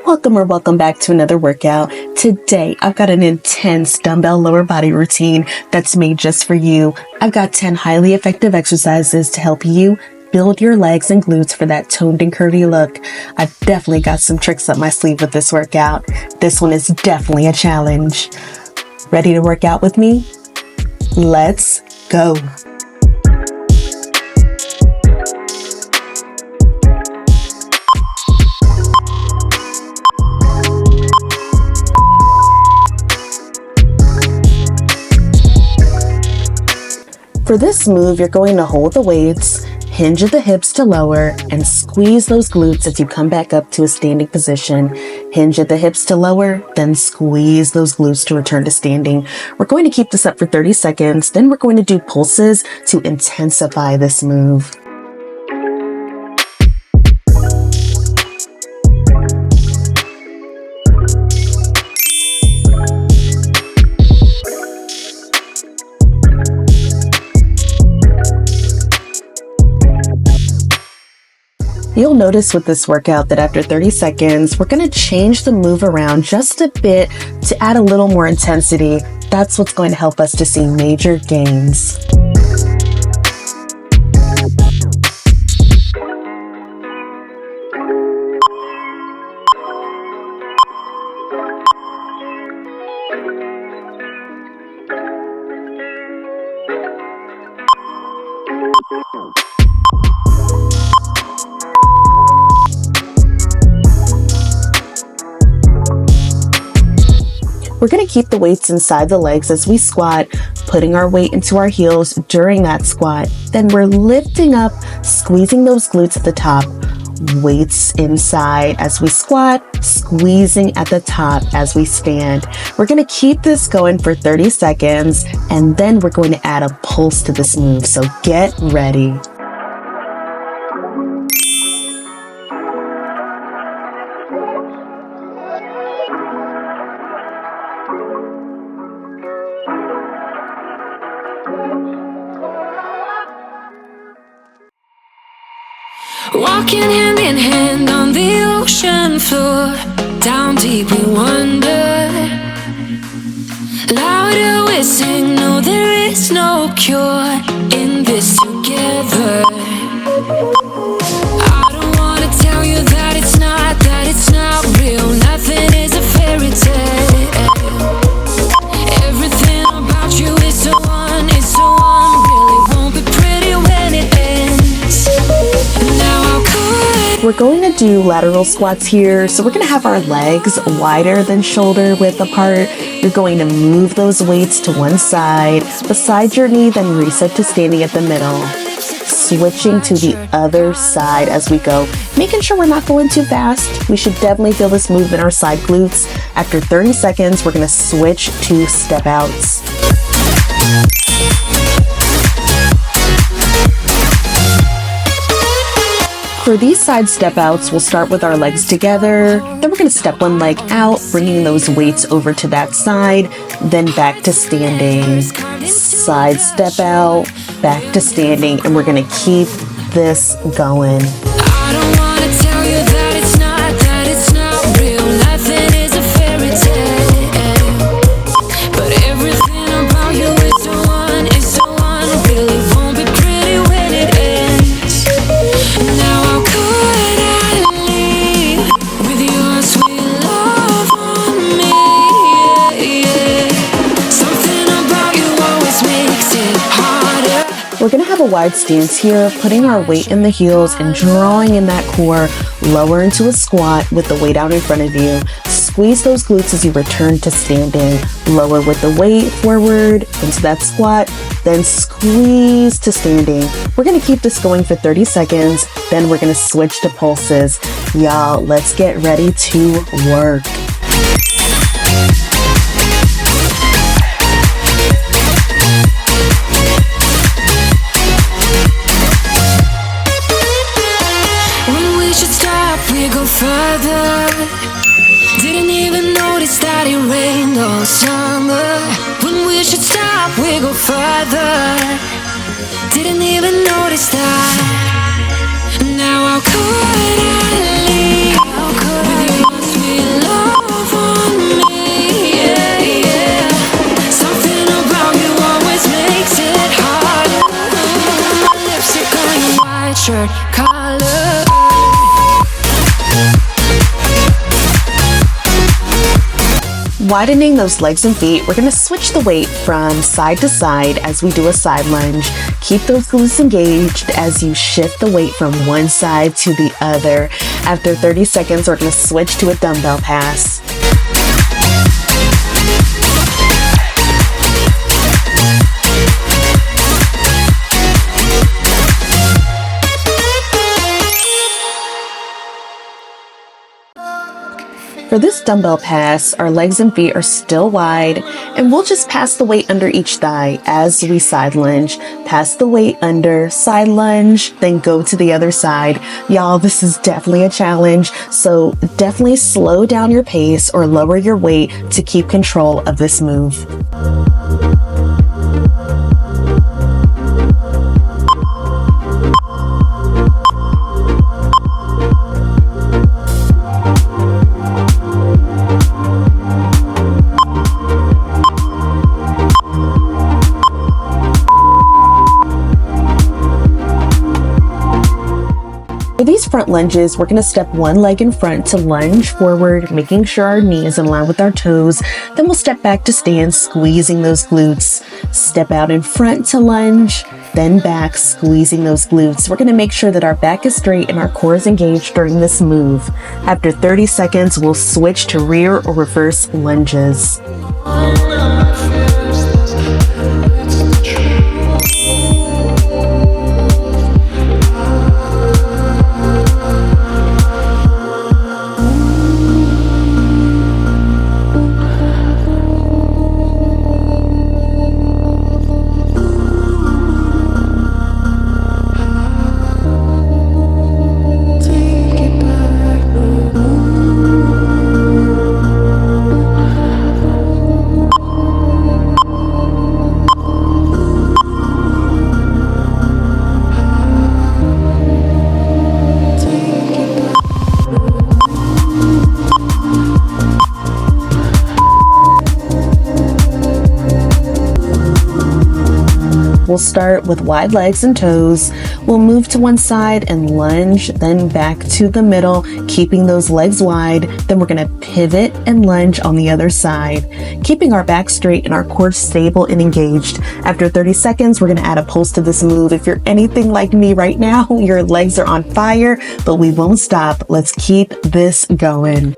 Welcome back to another workout. Today, I've got an intense dumbbell lower body routine that's made just for you. I've got 10 highly effective exercises to help you build your legs and glutes for that toned and curvy look. I've definitely got some tricks up my sleeve with this workout. This one is definitely a challenge. Ready to work out with me? Let's go. For this move, you're going to hold the weights, hinge at the hips to lower, and squeeze those glutes as you come back up to a standing position. Hinge at the hips to lower, then squeeze those glutes to return to standing. We're going to keep this up for 30 seconds, then we're going to do pulses to intensify this move. You'll notice with this workout that after 30 seconds, we're going to change the move around just a bit to add a little more intensity. That's what's going to help us to see major gains. We're going to keep the weights inside the legs as we squat, putting our weight into our heels during that squat. Then we're lifting up, squeezing those glutes at the top, weights inside as we squat, squeezing at the top as we stand. We're going to keep this going for 30 seconds, and then we're going to add a pulse to this move. So get ready. Walking hand in hand on the ocean floor, down deep we wander. Louder we sing, no there is no cure in this together. I don't wanna tell you that it's not real. Nothing is a fairy tale. Everything about you is so really won't be pretty when it ends. We're going to do lateral squats here, so we're going to have our legs wider than shoulder width apart. You're going to move those weights to one side, beside your knee, then reset to standing at the middle. Switching to the other side as we go, making sure we're not going too fast. We should definitely feel this move in our side glutes. After 30 seconds, we're going to switch to step outs. For these side step outs, we'll start with our legs together, then we're going to step one leg out, bringing those weights over to that side, then back to standing. Side step out, back to standing, and we're going to keep this going. I don't want to tell you that it's not real. Nothing is a fairy tale. But everything about you is so one, really won't be pretty when it ends. Now how could I leave with your sweet love on me? Yeah. Something about you always makes it harder. We're going to have a wide stance here, putting our weight in the heels and drawing in that core, lower into a squat with the weight out in front of you. Squeeze those glutes as you return to standing. Lower with the weight forward into that squat, then squeeze to standing. We're going to keep this going for 30 seconds, then we're going to switch to pulses. Y'all, let's get ready to work. We go further. Didn't even notice that it rained all summer. When we should stop, we go further. Didn't even notice that. Now how could I leave with your sweet Widening those legs and feet, we're going to switch the weight from side to side as we do a side lunge. Keep those glutes engaged as you shift the weight from one side to the other. After 30 seconds, we're going to switch to a dumbbell pass. For this dumbbell pass, our legs and feet are still wide, and we'll just pass the weight under each thigh as we side lunge. Pass the weight under, side lunge, then go to the other side. Y'all, this is definitely a challenge, so definitely slow down your pace or lower your weight to keep control of this move. For these front lunges, we're going to step one leg in front to lunge forward, making sure our knee is in line with our toes. Then we'll step back to stand, squeezing those glutes. Step out in front to lunge, then back, squeezing those glutes. We're going to make sure that our back is straight and our core is engaged during this move. After 30 seconds, we'll switch to rear or reverse lunges. We'll start with wide legs and toes. We'll move to one side and lunge, then back to the middle, keeping those legs wide. Then we're going to pivot and lunge on the other side, keeping our back straight and our core stable and engaged. After 30 seconds, we're going to add a pulse to this move. If you're anything like me right now, your legs are on fire, but we won't stop. Let's keep this going.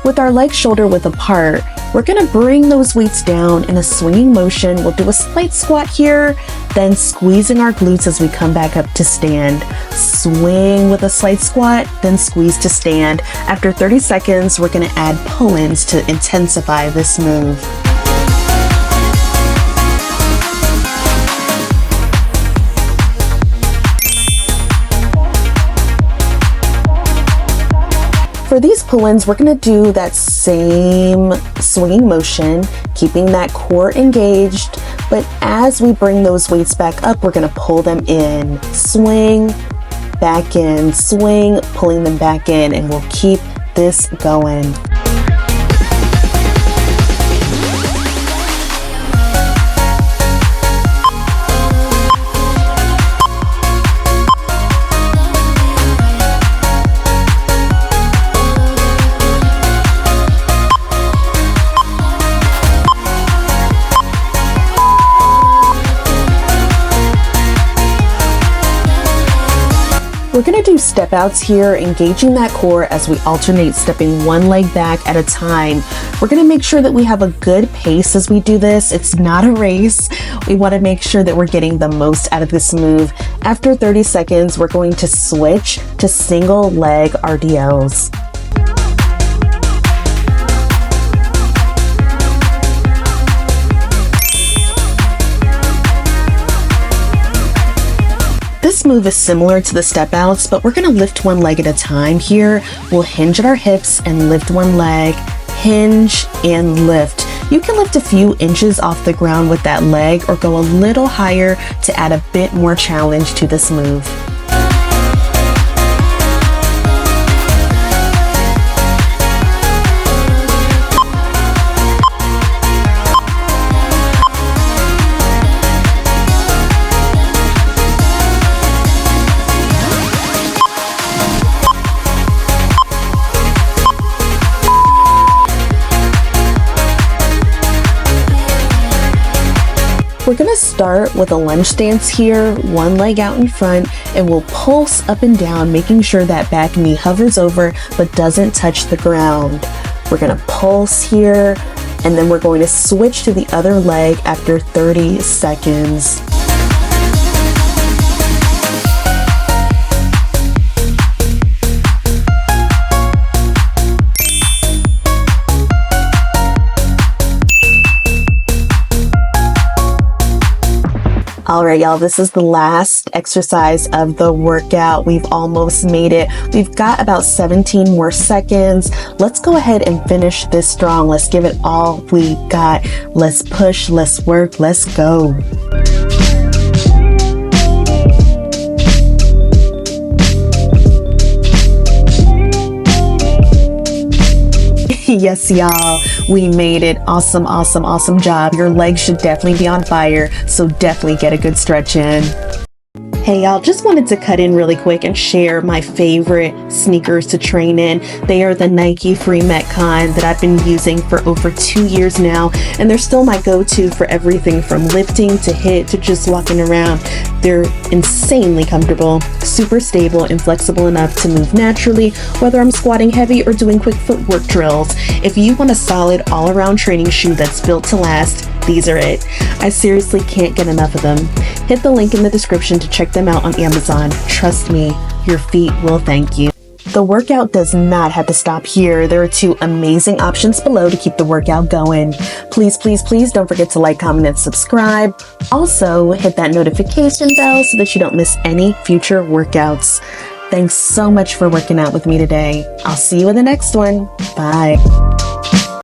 With our legs shoulder width apart, we're going to bring those weights down in a swinging motion. We'll do a slight squat here, then squeezing our glutes as we come back up to stand. Swing with a slight squat, then squeeze to stand. After 30 seconds, we're going to add pull-ins to intensify this move. For these pull-ins, we're going to do that same swinging motion, keeping that core engaged, but as we bring those weights back up, we're going to pull them in, swing, back in, swing, pulling them back in, and we'll keep this going. We're going to do step outs here, engaging that core as we alternate stepping one leg back at a time. We're going to make sure that we have a good pace as we do this. It's not a race. We want to make sure that we're getting the most out of this move. After 30 seconds, we're going to switch to single leg RDLs. This move is similar to the step outs, but we're gonna lift one leg at a time here. We'll hinge at our hips and lift one leg, hinge and lift. You can lift a few inches off the ground with that leg or go a little higher to add a bit more challenge to this move. We're gonna start with a lunge stance here, one leg out in front, and we'll pulse up and down, making sure that back knee hovers over but doesn't touch the ground. We're gonna pulse here, and then we're going to switch to the other leg after 30 seconds. All right, y'all, this is the last exercise of the workout. We've almost made it. We've got about 17 more seconds. Let's go ahead and finish this strong. Let's give it all we got. Let's push, let's work, let's go. Yes, y'all, we made it. Awesome, awesome, awesome job. Your legs should definitely be on fire, so definitely get a good stretch in. Hey y'all, just wanted to cut in really quick and share my favorite sneakers to train in. They are the Nike Free Metcon that I've been using for over 2 years now, and they're still my go-to for everything from lifting to HIIT to just walking around. They're insanely comfortable, super stable and flexible enough to move naturally, whether I'm squatting heavy or doing quick footwork drills. If you want a solid all-around training shoe that's built to last, these are it. I seriously can't get enough of them. Hit the link in the description to check them out on Amazon. Trust me, your feet will thank you. The workout does not have to stop here. There are 2 amazing options below to keep the workout going. Please, please, please don't forget to like, comment, and subscribe. Also, hit that notification bell so that you don't miss any future workouts. Thanks so much for working out with me today. I'll see you in the next one. Bye.